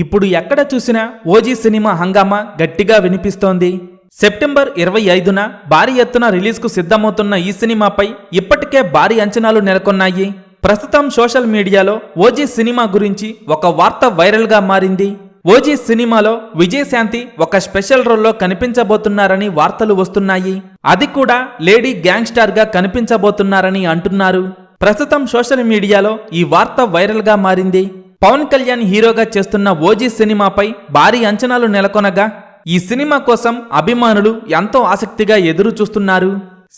ఇప్పుడు ఎక్కడ చూసినా ఓజీ సినిమా హంగామా గట్టిగా వినిపిస్తోంది. సెప్టెంబర్ 25న భారీ ఎత్తున రిలీజ్కు సిద్ధమవుతున్న ఈ సినిమాపై ఇప్పటికే భారీ అంచనాలు నెలకొన్నాయి. ప్రస్తుతం సోషల్ మీడియాలో ఓజీ సినిమా గురించి ఒక వార్త వైరల్గా మారింది. ఓజీ సినిమాలో విజయశాంతి ఒక స్పెషల్ రోల్లో కనిపించబోతున్నారని వార్తలు వస్తున్నాయి. అది కూడా లేడీ గ్యాంగ్స్టార్ గా కనిపించబోతున్నారని అంటున్నారు. ప్రస్తుతం సోషల్ మీడియాలో ఈ వార్త వైరల్గా మారింది. పవన్ కళ్యాణ్ హీరోగా చేస్తున్న ఓజీ సినిమాపై భారీ అంచనాలు నెలకొనగా ఈ సినిమా కోసం అభిమానులు ఎంతో ఆసక్తిగా ఎదురు చూస్తున్నారు.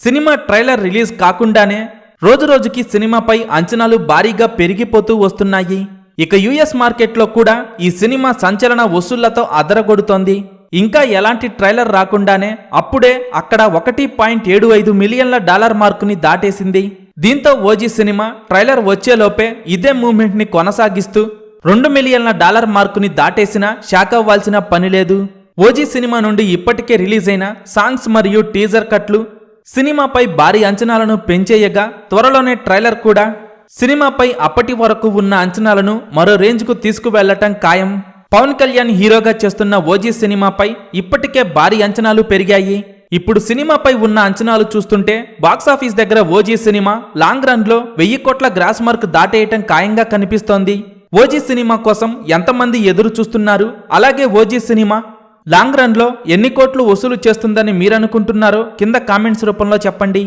సినిమా ట్రైలర్ రిలీజ్ కాకుండానే రోజురోజుకి సినిమాపై అంచనాలు భారీగా పెరిగిపోతూ వస్తున్నాయి. ఇక యుఎస్ మార్కెట్లో కూడా ఈ సినిమా సంచలన వసూళ్లతో అదరగొడుతోంది. ఇంకా ఎలాంటి ట్రైలర్ రాకుండానే అప్పుడే అక్కడ $1.75 మిలియన్ల మార్కుని దాటేసింది. దీంతో ఓజీ సినిమా ట్రైలర్ వచ్చేలోపే ఇదే మూవ్మెంట్ ని కొనసాగిస్తూ $2 మిలియన్ల మార్కుని దాటేసినా షాక్ అవ్వాల్సిన పని లేదు. ఓజీ సినిమా నుండి ఇప్పటికే రిలీజ్ అయిన సాంగ్స్ మరియు టీజర్ కట్లు సినిమాపై భారీ అంచనాలను పెంచేయగా త్వరలోనే ట్రైలర్ కూడా సినిమాపై అప్పటి వరకు ఉన్న అంచనాలను మరో రేంజ్కు తీసుకువెళ్లటం ఖాయం. పవన్ కళ్యాణ్ హీరోగా చేస్తున్న ఓజీ సినిమాపై ఇప్పటికే భారీ అంచనాలు పెరిగాయి. ఇప్పుడు సినిమాపై ఉన్న అంచనాలు చూస్తుంటే బాక్సాఫీస్ దగ్గర ఓజీ సినిమా లాంగ్ రన్ లో 1000 కోట్ల గ్రాస్ మార్క్ దాటేయటం ఖాయంగా కనిపిస్తోంది. ఓజీ సినిమా కోసం ఎంతమంది ఎదురు చూస్తున్నారు? అలాగే ఓజీ సినిమా లాంగ్ రన్ లో ఎన్ని కోట్లు వసూలు చేస్తుందని మీరనుకుంటున్నారో కింద కామెంట్స్ రూపంలో చెప్పండి.